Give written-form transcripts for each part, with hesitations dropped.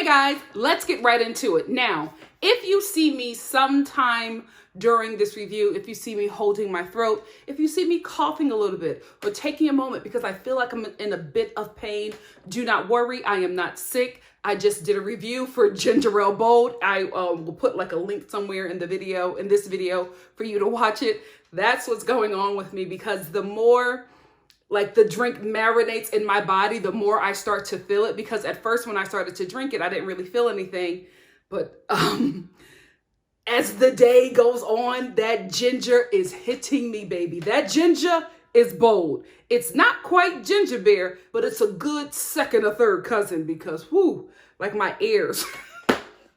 guys, let's get right into it. Now, if you see me sometime during this review, if you see me holding my throat, if you see me coughing a little bit or taking a moment because I feel like I'm in a bit of pain, do not worry, I am not sick. I just did a review for Ginger Ale Bold. I will put like a link somewhere in the video, in this video, for you to watch it. That's what's going on with me, because the more like the drink marinates in my body, the more I start to feel it. Because at first when I started to drink it, I didn't really feel anything. But as the day goes on, that ginger is hitting me, baby. That ginger is bold. It's not quite ginger beer, but it's a good second or third cousin, because whoo, like my ears,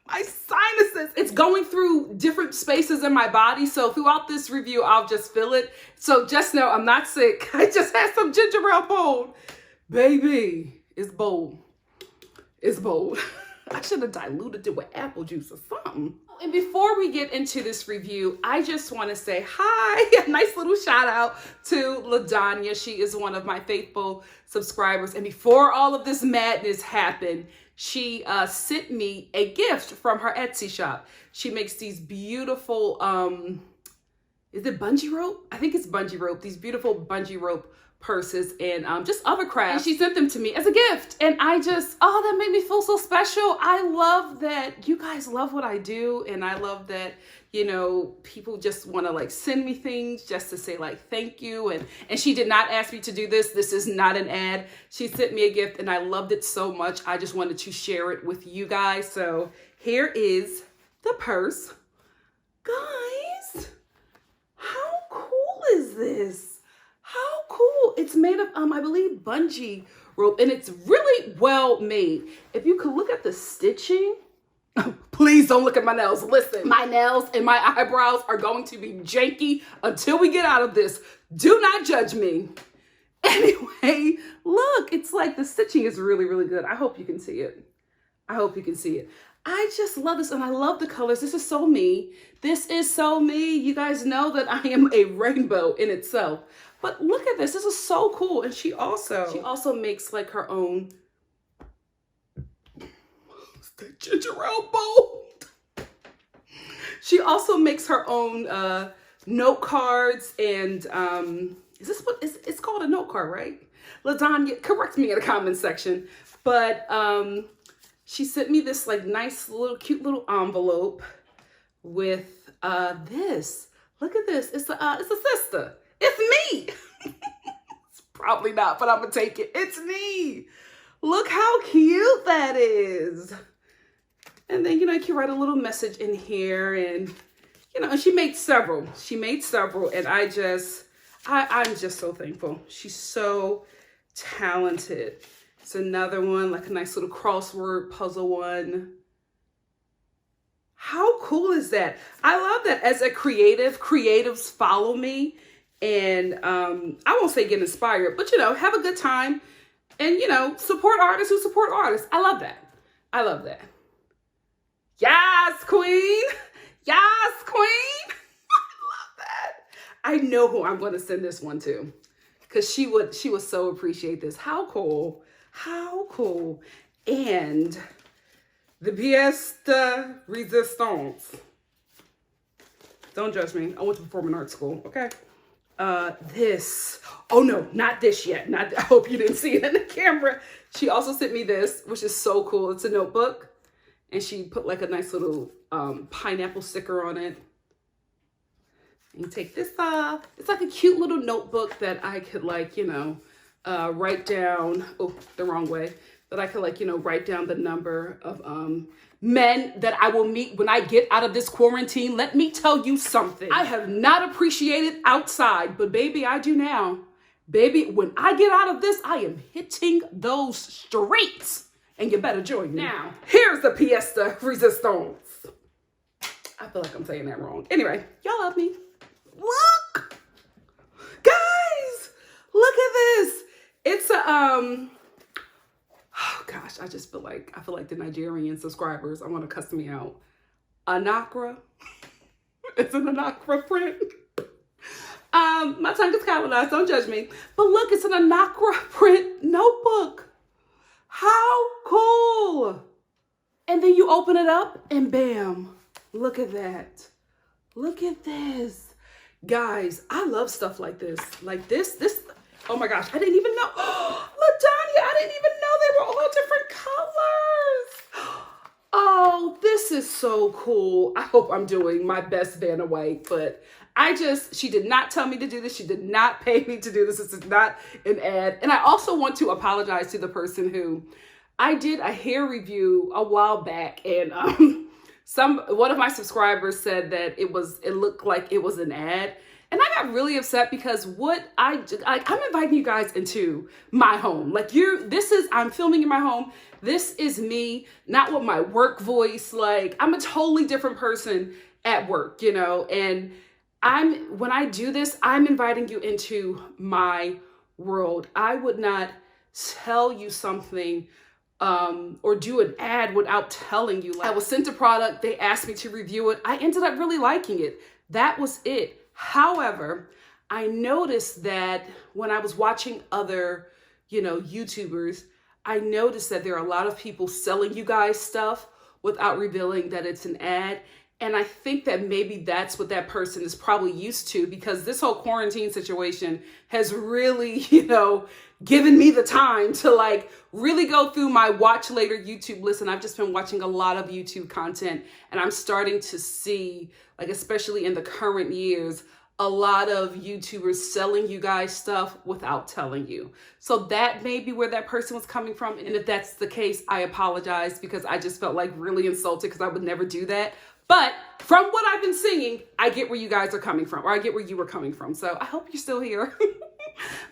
my sinuses, it's going through different spaces in my body. So throughout this review, I'll just feel it. So just know I'm not sick. I just had some ginger ale bold. Baby, it's bold. It's bold. I should have diluted it with apple juice or something. And before we get into this review, I just want to say hi, a nice little shout out to LaDanya. She is one of my faithful subscribers. And before all of this madness happened, she sent me a gift from her Etsy shop. She makes these beautiful, is it bungee rope? I think it's bungee rope. These beautiful bungee rope purses and just other crafts. And she sent them to me as a gift. And I just, oh, that made me feel so special. I love that you guys love what I do. And I love that, you know, people just want to like send me things just to say like, thank you. And she did not ask me to do this. This is not an ad. She sent me a gift and I loved it so much. I just wanted to share it with you guys. So here is the purse. Guys, how cool is this? How cool. It's made of, I believe, bungee rope, and it's really well made. If you could look at the stitching, please don't look at my nails. Listen, my nails and my eyebrows are going to be janky until we get out of this. Do not judge me. Anyway, look, it's like the stitching is really, really good. I hope you can see it. I hope you can see it. I just love this, and I love the colors. This is so me. This is so me. You guys know that I am a rainbow in itself. But look at this. This is so cool. And she also makes like her own ginger ale bold. She also makes her own note cards, and is this what it's called, a note card, right? LaDanya, correct me in the comment section. But she sent me this like nice little cute little envelope with this. Look at this. It's a sister. It's me. It's probably not, but I'm gonna take it. It's me. Look how cute that is. And then, you know, you can write a little message in here, and, you know, and she made several. She made several, and I'm just so thankful. She's so talented. It's another one, like a nice little crossword puzzle one. How cool is that? I love that as a creatives follow me. And I won't say get inspired, but, you know, have a good time and, you know, support artists who support artists. I love that. I love that. Yes, queen. Yes, queen. I love that. I know who I'm going to send this one to, because she would so appreciate this. How cool. How cool. And the pièce de résistance. Don't judge me. I went to performing arts school. Okay. This, oh no, not this yet. I hope you didn't see it in the camera. She also sent me this, which is so cool. It's a notebook, and she put like a nice little pineapple sticker on it. And you take this off. It's like a cute little notebook that I could like, you know, write down, oh, the wrong way, that I could like, you know, write down the number of men that I will meet when I get out of this quarantine. Let me tell you something. I have not appreciated outside, but baby, I do now. Baby, when I get out of this, I am hitting those streets, and you better join me. Now, here's the pièce de résistance. I feel like I'm saying that wrong. Anyway, y'all love me. Look! Guys, look at this. It's a, oh gosh, I feel like the Nigerian subscribers, I want to cuss me out. Anakra. It's an Anakra print. My tongue is colonized, don't judge me. But look, it's an Anakra print notebook. How cool. And then you open it up and bam, look at that. Look at this. Guys, I love stuff like this. Like this, oh my gosh, I didn't even know. LaDanya, I didn't even know they were all different colors. Oh, this is so cool. I hope I'm doing my best Vanna White, but she did not tell me to do this. She did not pay me to do this. This is not an ad. And I also want to apologize to the person who I did a hair review a while back, and one of my subscribers said that it looked like it was an ad. And I got really upset because I'm inviting you guys into my home. Like I'm filming in my home. This is me, not with my work voice. Like I'm a totally different person at work, you know, and when I do this, I'm inviting you into my world. I would not tell you something or do an ad without telling you. Like, I was sent a product, they asked me to review it. I ended up really liking it. That was it. However, I noticed that when I was watching other, YouTubers, I noticed that there are a lot of people selling you guys stuff without revealing that it's an ad. And I think that maybe that's what that person is probably used to, because this whole quarantine situation has really, given me the time to really go through my watch later YouTube list. And I've just been watching a lot of YouTube content, and I'm starting to see, especially in the current years, a lot of YouTubers selling you guys stuff without telling you. So that may be where that person was coming from. And if that's the case, I apologize, because I just felt really insulted, because I would never do that. But from what I've been seeing, I get where you guys are coming from, or I get where you were coming from. So I hope you're still here.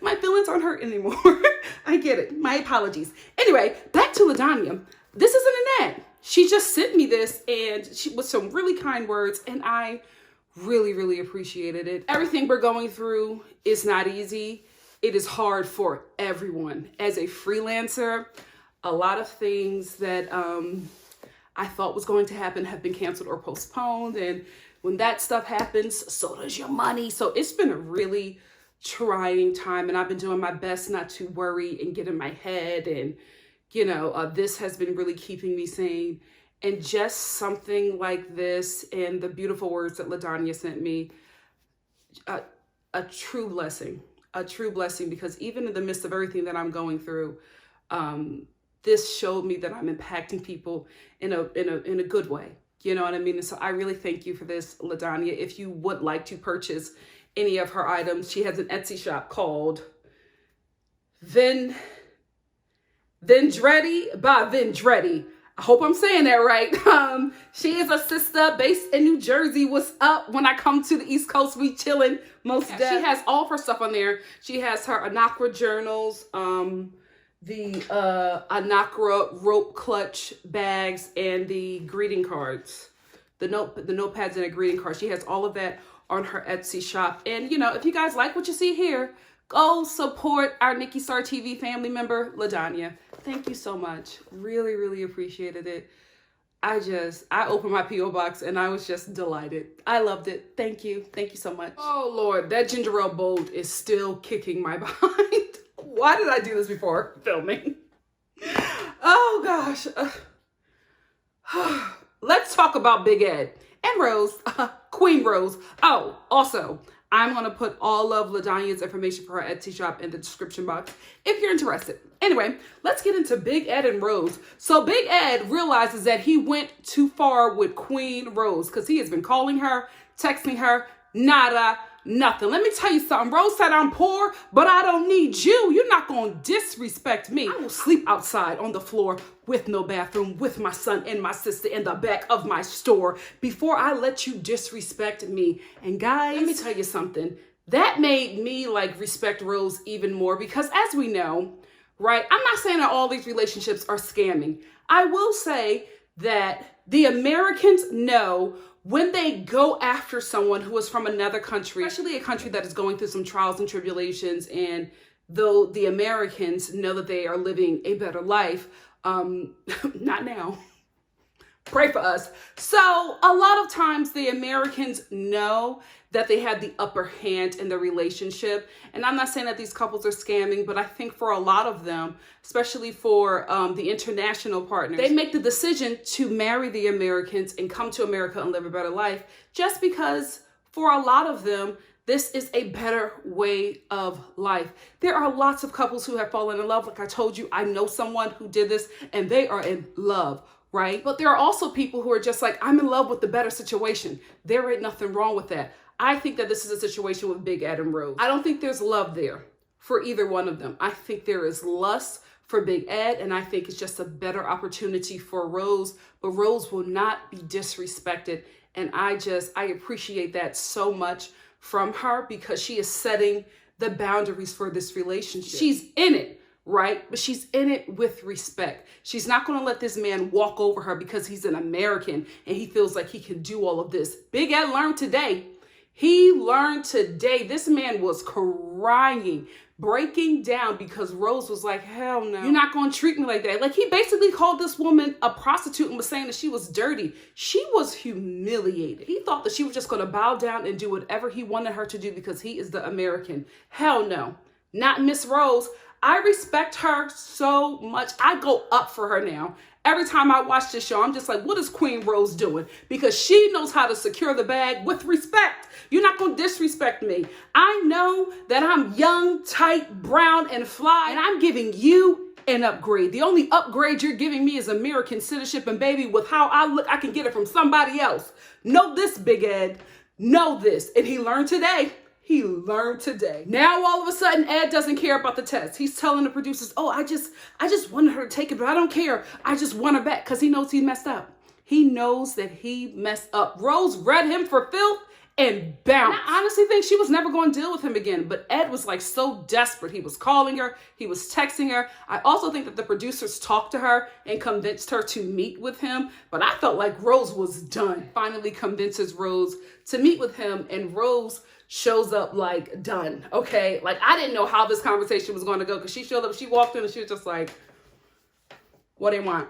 My feelings aren't hurt anymore. I get it. My apologies. Anyway, back to LaDanya. This isn't an ad. She just sent me this, and with some really kind words, and I really, really appreciated it. Everything we're going through is not easy. It is hard for everyone. As a freelancer, a lot of things that I thought was going to happen have been canceled or postponed. And when that stuff happens, so does your money. So it's been a really trying time, and I've been doing my best not to worry and get in my head. And, this has been really keeping me sane. And just something like this, and the beautiful words that LaDanya sent me, a true blessing, because even in the midst of everything that I'm going through, this showed me that I'm impacting people in a good way. You know what I mean? And so I really thank you for this, LaDanya. If you would like to purchase any of her items, she has an Etsy shop called Vendretti by Vendretti. I hope I'm saying that right. She is a sister based in New Jersey. What's up? When I come to the East Coast, we chilling most days. She has all of her stuff on there. She has her Anakra journals, the Anakra rope clutch bags, and the greeting cards, the notepads and the greeting cards. She has all of that on her Etsy shop. And if you guys like what you see here, go support our NikkiStar TV family member, LaDanya. Thank you so much. Really, really appreciated it. I opened my P.O. box and I was just delighted. I loved it. Thank you. Thank you so much. Oh Lord, that ginger ale bold is still kicking my behind. Why did I do this before filming? Oh gosh. Let's talk about Big Ed and Rose, Queen Rose. Oh, also, I'm going to put all of LaDanya's information for her Etsy shop in the description box if you're interested. Anyway, let's get into Big Ed and Rose. So Big Ed realizes that he went too far with Queen Rose, because he has been calling her, texting her, nada, nothing. Let me tell you something. Rose said, I'm poor, but I don't need you. You're not going to disrespect me. I will sleep outside on the floor with no bathroom, with my son and my sister in the back of my store, before I let you disrespect me. And guys, let me tell you something. That made me respect Rose even more, because as we know, right, I'm not saying that all these relationships are scamming. I will say that the Americans know when they go after someone who is from another country, especially a country that is going through some trials and tribulations, and though the Americans know that they are living a better life, not now, Pray for us. So a lot of times the Americans know that they had the upper hand in the relationship. And I'm not saying that these couples are scamming, but I think for a lot of them, especially for the international partners, they make the decision to marry the Americans and come to America and live a better life just because for a lot of them, this is a better way of life. There are lots of couples who have fallen in love. Like I told you, I know someone who did this and they are in love. Right? But there are also people who are just like, I'm in love with the better situation. There ain't nothing wrong with that. I think that this is a situation with Big Ed and Rose. I don't think there's love there for either one of them. I think there is lust for Big Ed, and I think it's just a better opportunity for Rose, but Rose will not be disrespected. And I appreciate that so much from her because she is setting the boundaries for this relationship. She's in it. Right? But she's in it with respect. She's not going to let this man walk over her because he's an American and he feels like he can do all of this. Big Ed learned today. He learned today. This man was crying, breaking down because Rose was like, hell no, you're not going to treat me like that. Like he basically called this woman a prostitute and was saying that she was dirty. She was humiliated. He thought that she was just going to bow down and do whatever he wanted her to do because he is the American. Hell no, not Miss Rose. I respect her so much. I go up for her now. Every time I watch this show, I'm just like, what is Queen Rose doing? Because she knows how to secure the bag with respect. You're not going to disrespect me. I know that I'm young, tight, brown, and fly, and I'm giving you an upgrade. The only upgrade you're giving me is American citizenship, and baby, with how I look, I can get it from somebody else. Know this, Big Ed. Know this. And he learned today. He learned today. Now, all of a sudden, Ed doesn't care about the test. He's telling the producers, oh, I just wanted her to take it, but I don't care. I just want her back because he knows he messed up. He knows that he messed up. Rose read him for filth and bounced. And I honestly think she was never going to deal with him again, but Ed was like so desperate. He was calling her. He was texting her. I also think that the producers talked to her and convinced her to meet with him, but I felt like Rose was done. Finally convinces Rose to meet with him, and Rose shows up like done. Okay. Like I didn't know how this conversation was going to go because she showed up, she walked in and she was just like, what do you want?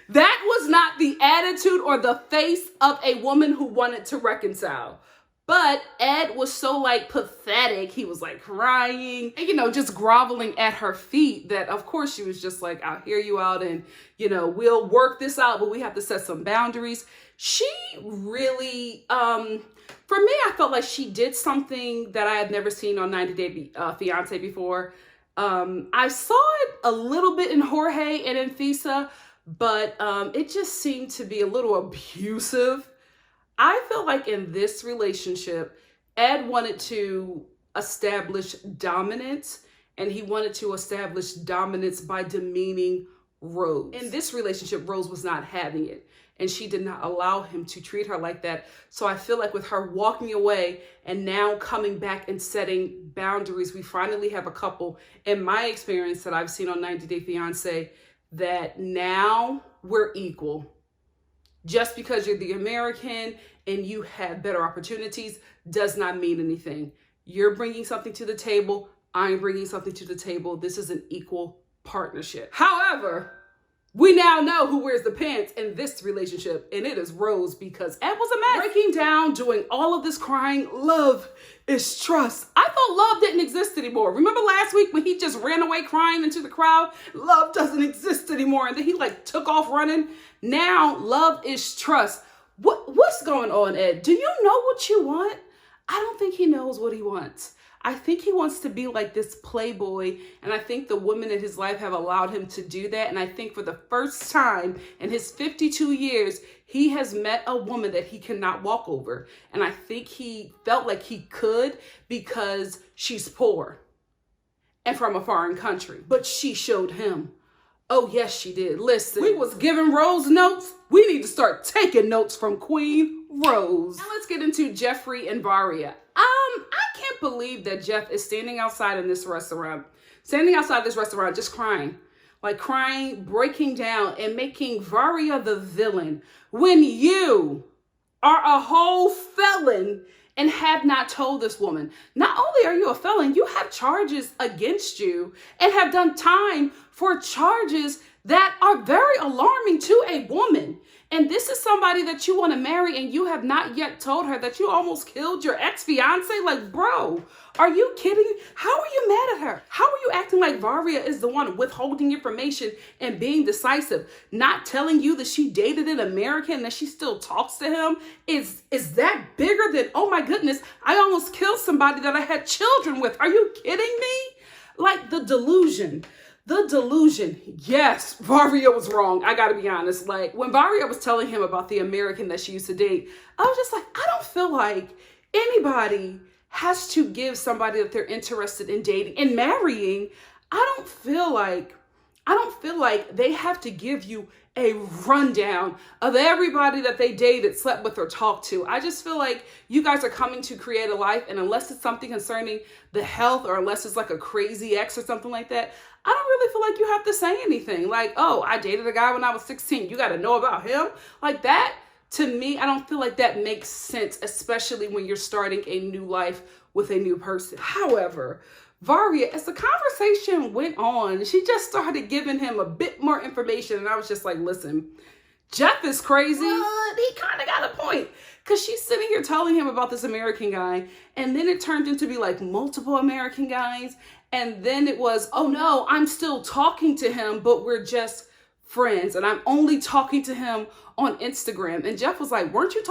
That was not the attitude or the face of a woman who wanted to reconcile. But Ed was so like pathetic. He was like crying and, just groveling at her feet that of course she was just like, I'll hear you out and, we'll work this out, but we have to set some boundaries. She really, for me, I felt like she did something that I had never seen on 90 Day Fiancé before. I saw it a little bit in Jorge and in Fisa, but it just seemed to be a little abusive. I feel like in this relationship, Ed wanted to establish dominance, and he wanted to establish dominance by demeaning Rose. In this relationship, Rose was not having it, and she did not allow him to treat her like that. So I feel like with her walking away and now coming back and setting boundaries, we finally have a couple, in my experience that I've seen on 90 Day Fiancé, that now we're equal. Just because you're the American and you have better opportunities does not mean anything. You're bringing something to the table. I'm bringing something to the table. This is an equal partnership. However, we now know who wears the pants in this relationship, and it is Rose, because Ed was a mess. Breaking down, doing all of this crying. Love is trust. I thought love didn't exist anymore. Remember last week when he just ran away crying into the crowd? Love doesn't exist anymore. And then he took off running. Now love is trust. What's going on, Ed? Do you know what you want? I don't think he knows what he wants. I think he wants to be like this playboy, and I think the women in his life have allowed him to do that. And I think for the first time in his 52 years, he has met a woman that he cannot walk over. And I think he felt like he could because she's poor and from a foreign country. But she showed him. Oh, yes, she did. Listen, we was giving Rose notes. We need to start taking notes from Queen Rose. Now let's get into Jeffrey and Varia. I can't believe that Jeff is standing outside in this restaurant, just crying, breaking down and making Varia the villain when you are a whole felon and have not told this woman. Not only are you a felon, you have charges against you and have done time for charges that are very alarming to a woman. And this is somebody that you want to marry and you have not yet told her that you almost killed your ex-fiance. Like, bro, are you kidding? How are you mad at her? How are you acting like Varia is the one withholding information and being decisive, not telling you that she dated an American and that she still talks to him? Is that bigger than, oh my goodness, I almost killed somebody that I had children with? Are you kidding me? Like, the delusion. The delusion. Yes, Varia was wrong. I gotta be honest. Like, when Varia was telling him about the American that she used to date, I was just like, I don't feel like anybody has to give somebody that they're interested in dating and marrying. I don't feel like they have to give you a rundown of everybody that they dated, slept with, or talked to. I just feel like you guys are coming to create a life, and unless it's something concerning the health, or unless it's like a crazy ex or something like that, I don't really feel like you have to say anything. Like, oh, I dated a guy when I was 16. You got to know about him. Like that, to me, I don't feel like that makes sense, especially when you're starting a new life with a new person. However, Varia, as the conversation went on, she just started giving him a bit more information. And I was just like, listen, Jeff is crazy. He kind of got a point. Because she's sitting here telling him about this American guy. And then it turned into be like multiple American guys. And then it was, oh no, I'm still talking to him, but we're just friends. And I'm only talking to him on Instagram. And Jeff was like, weren't you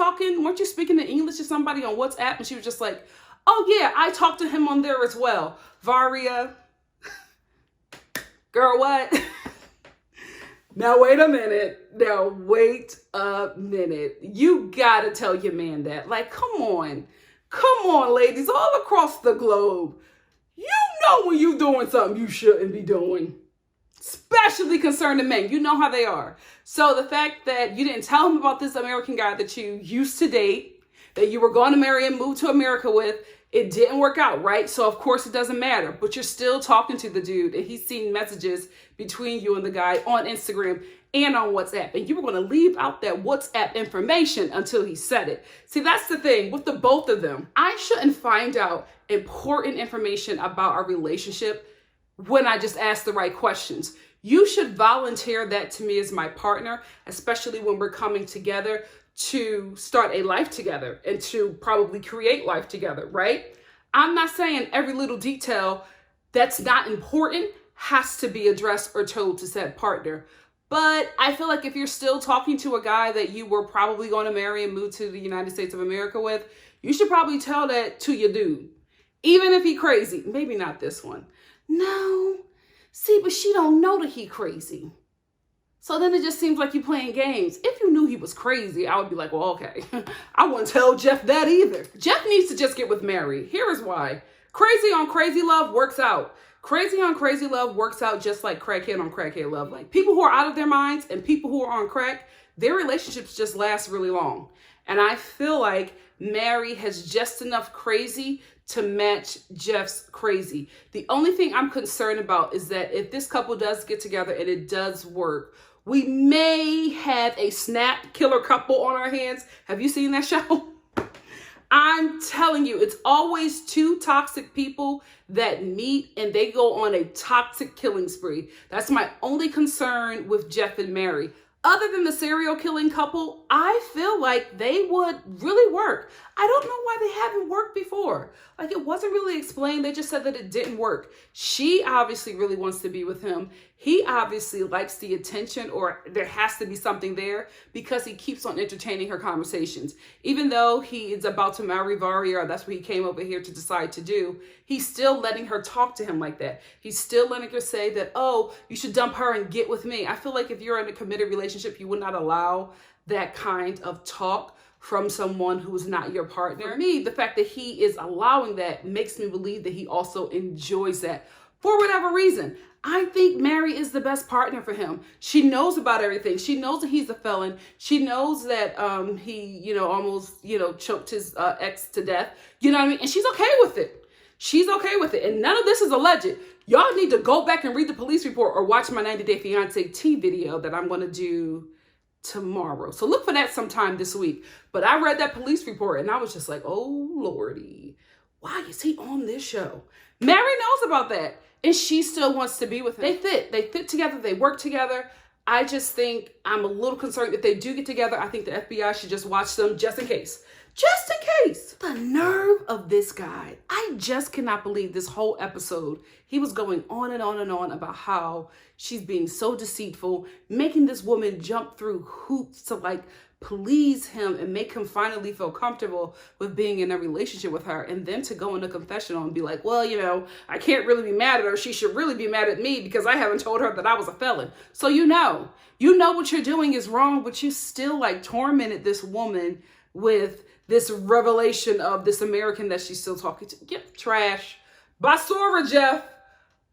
speaking in English to somebody on WhatsApp? And she was just like, oh yeah, I talked to him on there as well. Varia, girl, what? Now wait a minute. You gotta tell your man that. Like, come on, ladies, all across the globe. You know when you're doing something you shouldn't be doing, especially concerning men. You know how they are. So the fact that you didn't tell him about this American guy that you used to date, that you were going to marry and move to America with, it didn't work out, right? So of course it doesn't matter, but you're still talking to the dude and he's seen messages between you and the guy on Instagram and on WhatsApp. And you were going to leave out that WhatsApp information until he said it. See, that's the thing with the both of them. I shouldn't find out important information about our relationship when I just ask the right questions. You should volunteer that to me as my partner, especially when we're coming together to start a life together and to probably create life together, right? I'm not saying every little detail that's not important has to be addressed or told to said partner. But I feel like if you're still talking to a guy that you were probably going to marry and move to the United States of America with, you should probably tell that to your dude. Even if he crazy. Maybe not this one. No. See, but she don't know that he crazy. So then it just seems like you're playing games. If you knew he was crazy, I would be like, well, okay. I wouldn't tell Jeff that either. Jeff needs to just get with Mary. Here is why. Crazy on crazy love works out. Crazy on crazy love works out just like crackhead on crackhead love. Like people who are out of their minds and people who are on crack, their relationships just last really long. And I feel like Mary has just enough crazy to match Jeff's crazy. The only thing I'm concerned about is that if this couple does get together and it does work, we may have a snap killer couple on our hands. Have you seen that show? I'm telling you, it's always two toxic people that meet and they go on a toxic killing spree. That's my only concern with Jeff and Mary. Other than the serial killing couple, I feel like they would really work. I don't know why they haven't worked before. Like, it wasn't really explained. They just said that it didn't work. She obviously really wants to be with him. He obviously likes the attention, or there has to be something there because he keeps on entertaining her conversations. Even though he is about to marry Varia, or that's what he came over here to decide to do, he's still letting her talk to him like that. He's still letting her say that, oh, you should dump her and get with me. I feel like if you're in a committed relationship, you would not allow that kind of talk from someone who is not your partner. For me, the fact that he is allowing that makes me believe that he also enjoys that for whatever reason. I think Mary is the best partner for him. She knows about everything. She knows that he's a felon. She knows that he, almost, choked his ex to death. You know what I mean? And she's okay with it. She's okay with it. And none of this is alleged. Y'all need to go back and read the police report or watch my 90-Day Fiancé tea video that I'm going to do tomorrow. So look for that sometime this week. But I read that police report and I was just like, oh, Lordy, why is he on this show? Mary knows about that. And she still wants to be with him. They fit together. They work together. I just think I'm a little concerned if they do get together. I think the FBI should just watch them just in case. Just in case. The nerve of this guy. I just cannot believe this whole episode. He was going on and on and on about how she's being so deceitful, making this woman jump through hoops to like please him and make him finally feel comfortable with being in a relationship with her. And then to go in a confessional and be like, well, you know, I can't really be mad at her. She should really be mad at me because I haven't told her that I was a felon. So you know what you're doing is wrong, but you still like tormented this woman with this revelation of this American that she's still talking to. Yep, trash. Basura, Jeff.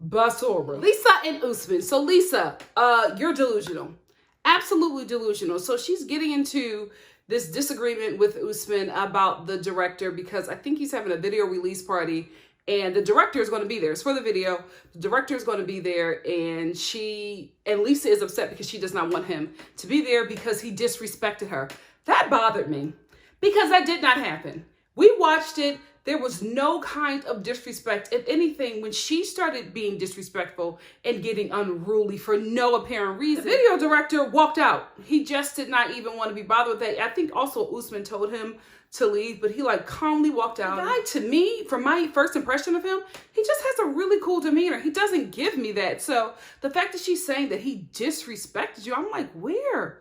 Basura. Lisa and Usman. So Lisa, you're delusional. Absolutely delusional. So she's getting into this disagreement with Usman about the director because I think he's having a video release party and the director is going to be there. It's for the video. The director is going to be there and Lisa is upset because she does not want him to be there because he disrespected her. That bothered me because that did not happen. We watched it. There was no kind of disrespect. If anything, when she started being disrespectful and getting unruly for no apparent reason, the video director walked out. He just did not even want to be bothered with that. I think also Usman told him to leave, but he like calmly walked out. The guy, to me, from my first impression of him, he just has a really cool demeanor. He doesn't give me that. So the fact that she's saying that he disrespected you, I'm like, where?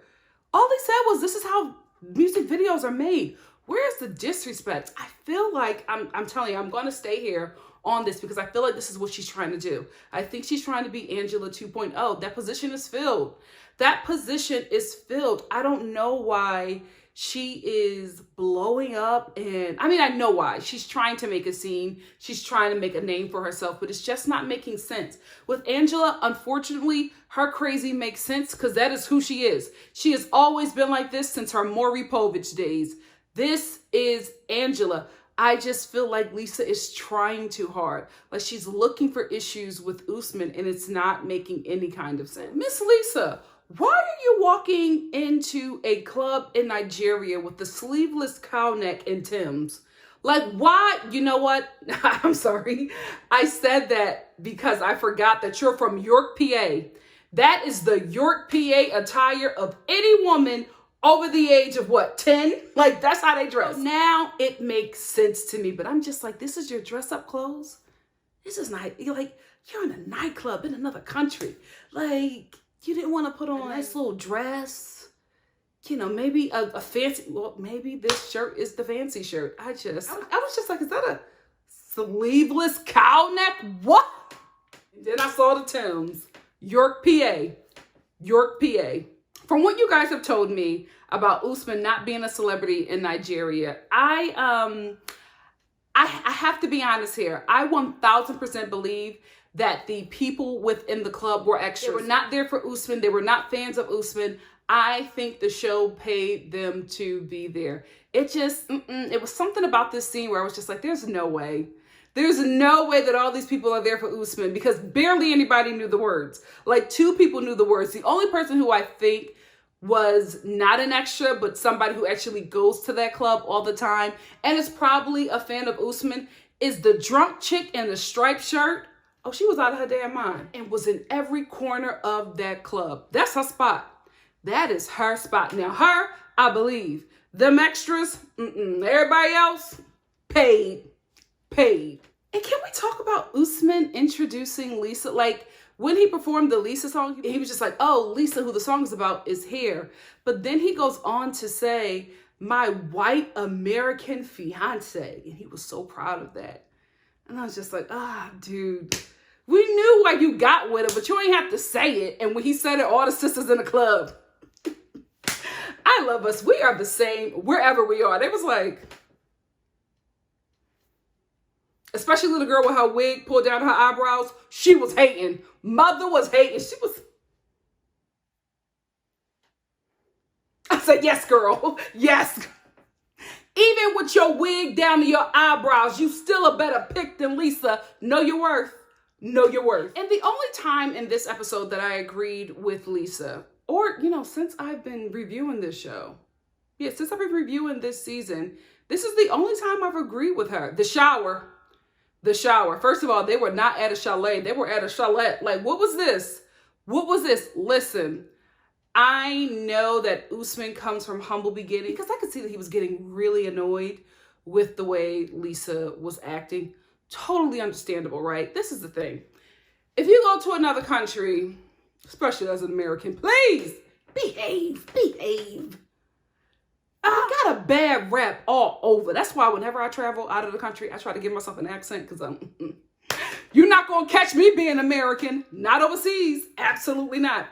All they said was, this is how music videos are made. Where's the disrespect? I feel like, I'm telling you, I'm going to stay here on this because I feel like this is what she's trying to do. I think she's trying to be Angela 2.0. That position is filled. That position is filled. I don't know why she is blowing up. And I mean, I know why. She's trying to make a scene. She's trying to make a name for herself, but it's just not making sense. With Angela, unfortunately, her crazy makes sense because that is who she is. She has always been like this since her Maury Povich days. This is Angela. I just feel like Lisa is trying too hard. Like she's looking for issues with Usman and it's not making any kind of sense. Miss Lisa, why are you walking into a club in Nigeria with the sleeveless cow neck and Timbs? Like why? You know what? I'm sorry. I said that because I forgot that you're from York, PA. That is the York, PA attire of any woman over the age of what, 10? Like that's how they dress. Now it makes sense to me, but I'm just like, this is your dress up clothes? This is not, you're in a nightclub in another country. Like you didn't want to put on a nice little dress, you know, maybe a fancy, well, maybe this shirt is the fancy shirt. I was just like, is that a sleeveless cow neck? What? And then I saw the Timbs, York, PA, York, PA. From what you guys have told me about Usman not being a celebrity in Nigeria, I have to be honest here. I 1000% believe that the people within the club were extras. They were not there for Usman. They were not fans of Usman. I think the show paid them to be there. It just, it was something about this scene where I was just like, there's no way. There's no way that all these people are there for Usman because barely anybody knew the words. Like 2 people knew the words. The only person who I think was not an extra, but somebody who actually goes to that club all the time and is probably a fan of Usman is the drunk chick in the striped shirt. Oh, she was out of her damn mind and was in every corner of that club. That's her spot. That is her spot. Now her, I believe. Them extras, everybody else, paid. And can we talk about Usman introducing Lisa? Like when he performed the Lisa song, he was just like, oh, Lisa, who the song is about, is here. But then he goes on to say, my white American fiance. And he was so proud of that. And I was just like, dude, we knew why you got with it, but you ain't have to say it. And when he said it, all the sisters in the club, I love us. We are the same wherever we are. They was like, especially little girl with her wig pulled down her eyebrows, she was hating. Mother was hating. She was. I said, yes, girl. Yes. Even with your wig down to your eyebrows, you still a better pick than Lisa. Know your worth. Know your worth. And the only time in this episode that I agreed with Lisa, or, since I've been reviewing this show, since I've been reviewing this season, this is the only time I've agreed with her. The shower. First of all, they were not at a chalet. They were at a chalet. Like, what was this? Listen, I know that Usman comes from humble beginnings because I could see that he was getting really annoyed with the way Lisa was acting. Totally understandable, right? This is the thing. If you go to another country, especially as an American, please behave. I got a bad rap all over. That's why whenever I travel out of the country, I try to give myself an accent because you're not going to catch me being American. Not overseas. Absolutely not.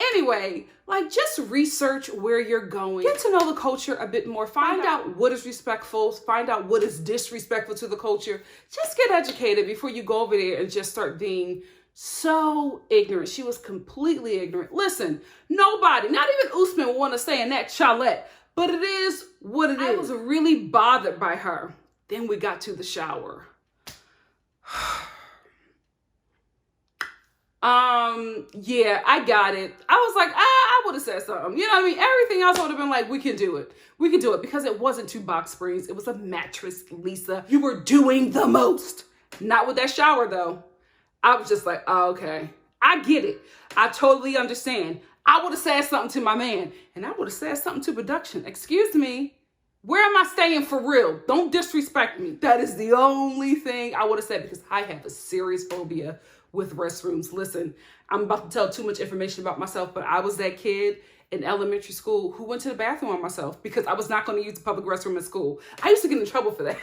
Anyway, like, just research where you're going. Get to know the culture a bit more. Find out what is respectful. Find out what is disrespectful to the culture. Just get educated before you go over there and just start being so ignorant. She was completely ignorant. Listen, nobody, not even Usman, will want to stay in that chalet. But it is what it is. I was really bothered by her. Then we got to the shower. Yeah, I got it. I was like, I would have said something. You know what I mean? Everything else would have been like, we can do it. We can do it because it wasn't 2 box springs. It was a mattress, Lisa. You were doing the most. Not with that shower, though. I was just like, oh, okay. I get it. I totally understand. I would have said something to my man, and I would have said something to production. Excuse me. Where am I staying for real? Don't disrespect me. That is the only thing I would have said because I have a serious phobia with restrooms. Listen, I'm about to tell too much information about myself, but I was that kid in elementary school who went to the bathroom on myself because I was not going to use the public restroom at school. I used to get in trouble for that.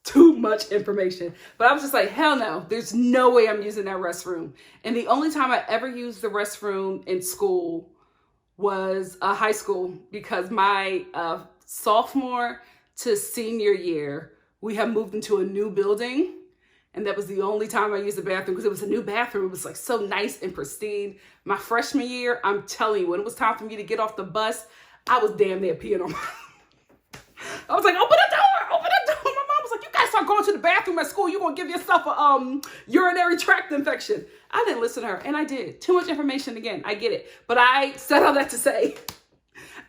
Too much information. But I was just like, hell no, there's no way I'm using that restroom. And the only time I ever used the restroom in school was high school because my sophomore to senior year, we had moved into a new building. And that was the only time I used the bathroom because it was a new bathroom. It was like so nice and pristine. My freshman year, I'm telling you, when it was time for me to get off the bus, I was damn near peeing on my... I was like, open the door, open the door. My mom was like, you guys start going to the bathroom at school. You're going to give yourself a urinary tract infection. I didn't listen to her, and I did. Too much information again. I get it. But I said all that to say,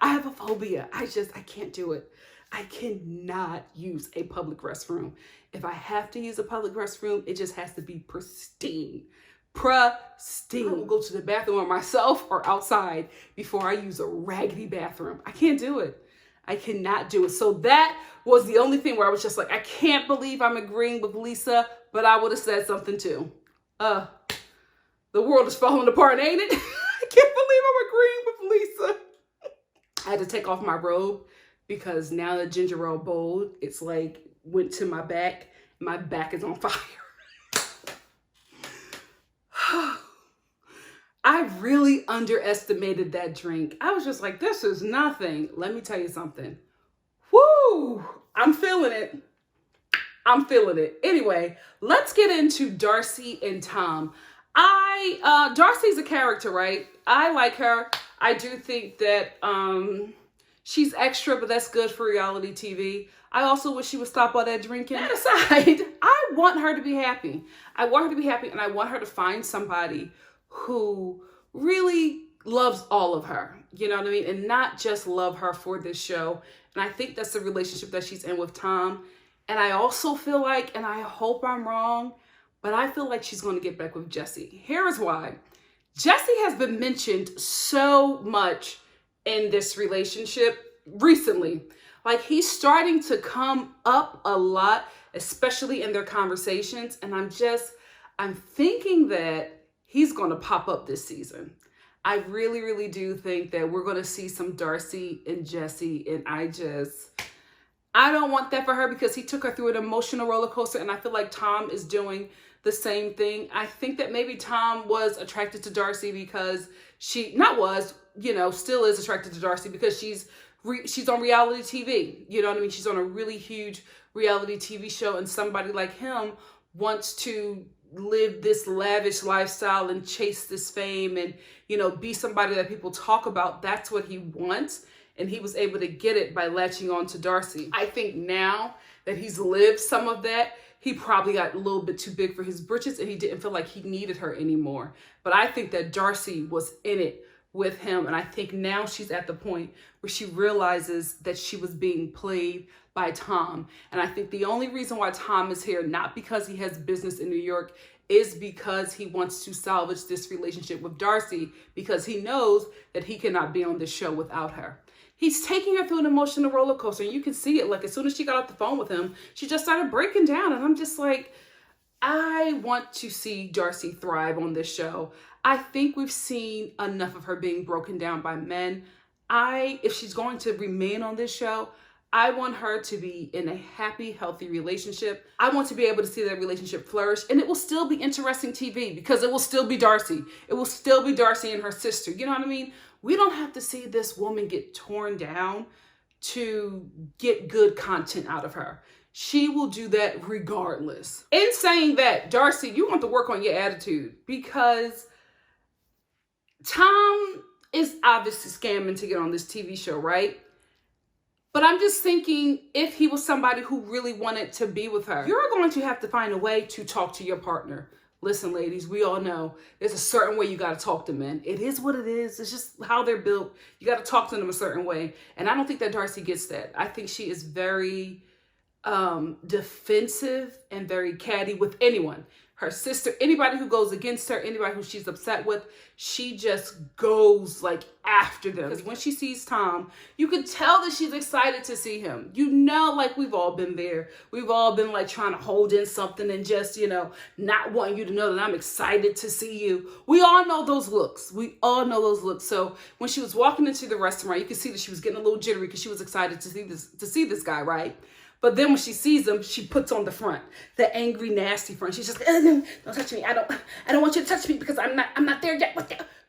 I have a phobia. I can't do it. I cannot use a public restroom. If I have to use a public restroom, it just has to be pristine. Pristine. I will go to the bathroom on myself or outside before I use a raggedy bathroom. I can't do it. I cannot do it. So that was the only thing where I was just like, I can't believe I'm agreeing with Lisa, but I would have said something too. The world is falling apart, ain't it? I can't believe I'm agreeing with Lisa. I had to take off my robe because now the ginger ale bowl, it's like went to my back. My back is on fire. I really underestimated that drink. I was just like, this is nothing. Let me tell you something. Woo! I'm feeling it. I'm feeling it. Anyway, let's get into Darcy and Tom. Darcy's a character, right? I like her. I do think that she's extra, but that's good for reality TV. I also wish she would stop all that drinking. That aside, I want her to be happy. I want her to be happy, and I want her to find somebody who really loves all of her, you know what I mean? And not just love her for this show. And I think that's the relationship that she's in with Tom. And I also feel like, and I hope I'm wrong, but I feel like she's going to get back with Jesse. Here is why. Jesse has been mentioned so much in this relationship recently. Like, he's starting to come up a lot, especially in their conversations. And I'm thinking that he's going to pop up this season. I really, really do think that we're going to see some Darcy and Jesse. And I don't want that for her because he took her through an emotional roller coaster. And I feel like Tom is doing the same thing. I think that maybe Tom was attracted to Darcy because still is attracted to Darcy because she's on reality TV. You know what I mean? She's on a really huge reality TV show. And somebody like him wants to live this lavish lifestyle and chase this fame and, be somebody that people talk about. That's what he wants. And he was able to get it by latching on to Darcy. I think now that he's lived some of that, he probably got a little bit too big for his britches and he didn't feel like he needed her anymore. But I think that Darcy was in it with him. And I think now she's at the point where she realizes that she was being played by Tom. And I think the only reason why Tom is here, not because he has business in New York, is because he wants to salvage this relationship with Darcy, because he knows that he cannot be on this show without her. He's taking her through an emotional roller coaster, and you can see it. Like, as soon as she got off the phone with him, she just started breaking down. And I'm just like, I want to see Darcy thrive on this show. I think we've seen enough of her being broken down by men. If she's going to remain on this show, I want her to be in a happy, healthy relationship. I want to be able to see that relationship flourish, and it will still be interesting TV because it will still be Darcy. It will still be Darcy and her sister. You know what I mean? We don't have to see this woman get torn down to get good content out of her. She will do that regardless. In saying that, Darcy, you want to work on your attitude, because Tom is obviously scamming to get on this TV show, right? But I'm just thinking, if he was somebody who really wanted to be with her, you're going to have to find a way to talk to your partner. Listen, ladies, we all know there's a certain way you got to talk to men. It is what it is. It's just how they're built. You got to talk to them a certain way. And I don't think that Darcy gets that. I think she is very defensive and very catty with anyone. Her sister, anybody who goes against her, anybody who she's upset with, she just goes like after them. Because when she sees Tom, you can tell that she's excited to see him. You know, like, we've all been there. We've all been like trying to hold in something and just, you know, not wanting you to know that I'm excited to see you. We all know those looks. We all know those looks. So when she was walking into the restaurant, you could see that she was getting a little jittery because she was excited to see this guy, right? But then when she sees him, she puts on the front, the angry, nasty front. She's just, don't touch me. I don't want you to touch me because I'm not there yet.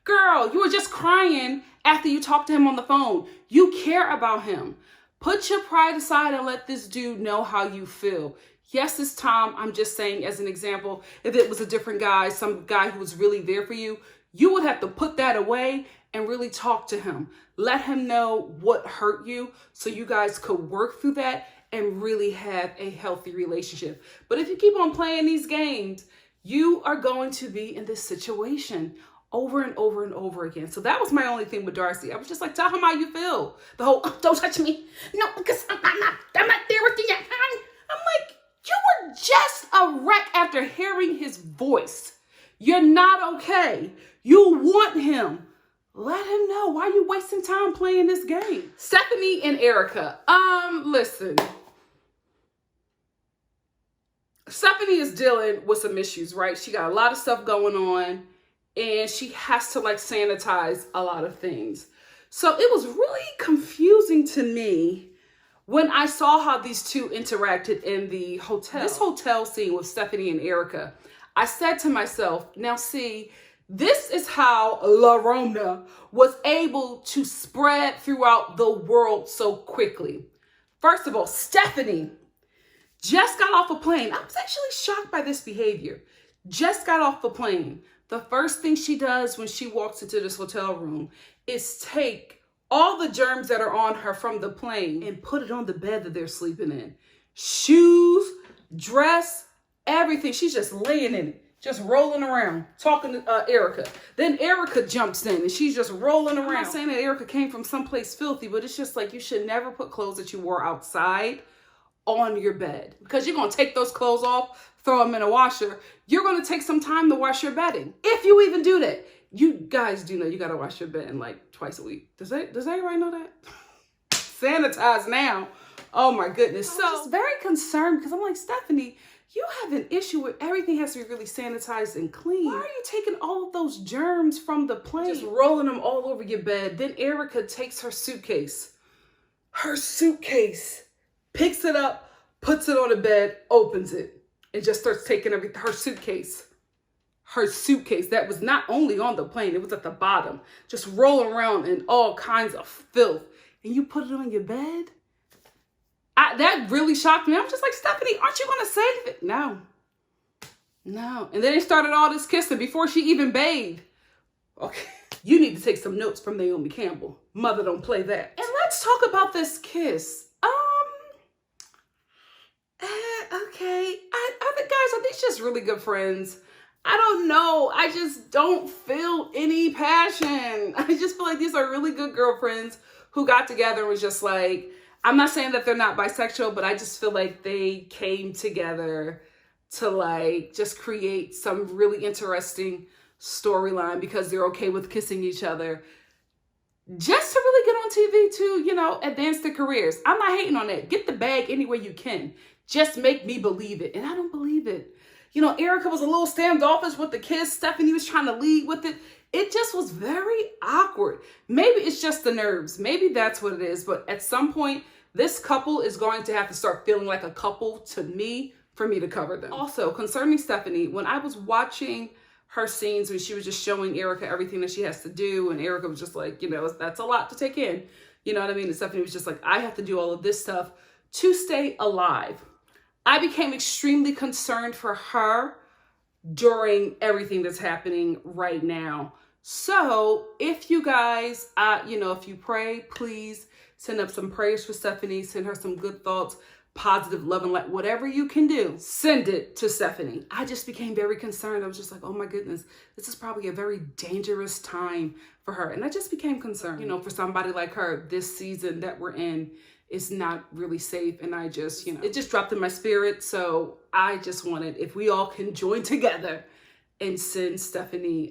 Girl, you were just crying after you talked to him on the phone. You care about him. Put your pride aside and let this dude know how you feel. Yes, it's Tom. I'm just saying, as an example, if it was a different guy, some guy who was really there for you, you would have to put that away and really talk to him. Let him know what hurt you so you guys could work through that and really have a healthy relationship. But if you keep on playing these games, you are going to be in this situation over and over and over again. So that was my only thing with Darcy. I was just like, tell him how you feel. The whole, don't touch me. No, because I'm not there with you yet. I'm like, you were just a wreck after hearing his voice. You're not okay. You want him. Let him know. Why are you wasting time playing this game? Stephanie and Erica. Listen. Stephanie is dealing with some issues, right? She got a lot of stuff going on, and she has to like sanitize a lot of things. So it was really confusing to me when I saw how these two interacted in the hotel. This hotel scene with Stephanie and Erica. I said to myself, now see, this is how La Rona was able to spread throughout the world so quickly. First of all, Stephanie just got off a plane. I was actually shocked by this behavior. Just got off the plane. The first thing she does when she walks into this hotel room is take all the germs that are on her from the plane and put it on the bed that they're sleeping in. Shoes, dress, everything. She's just laying in it. Just rolling around, talking to Erica. Then Erica jumps in and she's just rolling around. I'm not saying that Erica came from someplace filthy, but it's just like, you should never put clothes that you wore outside on your bed, because you're going to take those clothes off, throw them in a washer. You're going to take some time to wash your bedding. If you even do that. You guys do know you got to wash your bedding like twice a week. Does everybody know that? Sanitize now. Oh my goodness. So I was just very concerned because I'm like, Stephanie, you have an issue with everything has to be really sanitized and clean. Why are you taking all of those germs from the plane, just rolling them all over your bed? Then Erica takes her suitcase, picks it up, puts it on the bed, opens it, and just starts taking everything. Her suitcase that was not only on the plane, it was at the bottom, just rolling around in all kinds of filth. And you put it on your bed? That really shocked me. I'm just like, Stephanie, aren't you going to say anything? No. And then they started all this kissing before she even bathed. Okay. You need to take some notes from Naomi Campbell. Mother don't play that. And let's talk about this kiss. Okay. Guys, are these just really good friends? I don't know. I just don't feel any passion. I just feel like these are really good girlfriends who got together and was just like, I'm not saying that they're not bisexual, but I just feel like they came together to like just create some really interesting storyline because they're okay with kissing each other. Just to really get on TV to, you know, advance their careers. I'm not hating on that. Get the bag any way you can. Just make me believe it. And I don't believe it. You know, Erica was a little standoffish with the kiss. Stephanie was trying to lead with it. It just was very awkward. Maybe it's just the nerves. Maybe that's what it is. But at some point, this couple is going to have to start feeling like a couple to me for me to cover them. Also, concerning Stephanie, when I was watching her scenes when she was just showing Erica everything that she has to do, and Erica was just like, you know, that's a lot to take in. You know what I mean? And Stephanie was just like, I have to do all of this stuff to stay alive. I became extremely concerned for her during everything that's happening right now. So if you guys, you know, if you pray, please send up some prayers for Stephanie, send her some good thoughts, positive love and light, whatever you can do, send it to Stephanie. I just became very concerned. I was just like, oh my goodness, this is probably a very dangerous time for her. And I just became concerned. You know, for somebody like her, this season that we're in is not really safe. And I just, you know, it just dropped in my spirit. So I just wanted, if we all can join together and send Stephanie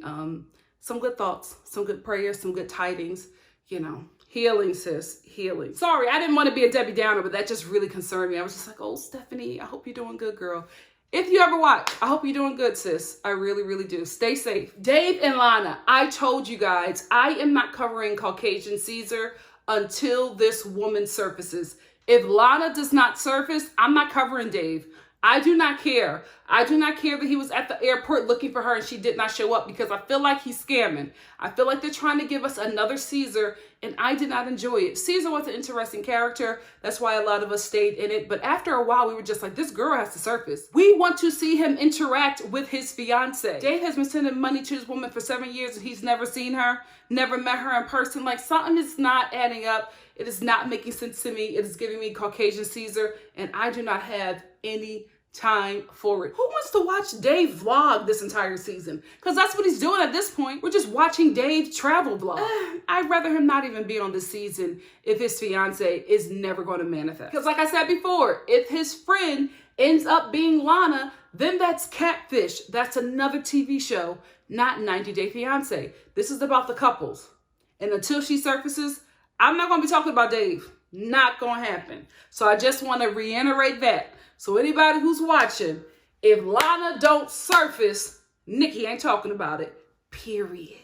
some good thoughts, some good prayers, some good tidings, you know. Healing, sis, healing. Sorry, I didn't want to be a Debbie Downer, but that just really concerned me. I was just like, oh, Stephanie, I hope you're doing good, girl. If you ever watch, I hope you're doing good, sis. I really, really do. Stay safe. Dave and Lana, I told you guys, I am not covering Caucasian Caesar until this woman surfaces. If Lana does not surface, I'm not covering Dave. I do not care. I do not care that he was at the airport looking for her and she did not show up, because I feel like he's scamming. I feel like they're trying to give us another Caesar, and I did not enjoy it. Caesar was an interesting character. That's why a lot of us stayed in it. But after a while, we were just like, this girl has to surface. We want to see him interact with his fiance. Dave has been sending money to this woman for 7 years and he's never seen her, never met her in person. Like, something is not adding up. It is not making sense to me. It is giving me Caucasian Caesar, and I do not have any time for it. Who wants to watch Dave vlog this entire season? Because that's what he's doing at this point. We're just watching Dave travel vlog. I'd rather him not even be on this season if his fiance is never going to manifest. Because like I said before, if his friend ends up being Lana, then that's Catfish. That's another TV show, not 90 Day Fiancé. This is about the couples. And until she surfaces, I'm not going to be talking about Dave. Not going to happen. So I just want to reiterate that. So anybody who's watching, if Lana don't surface, Nikki ain't talking about it. Period.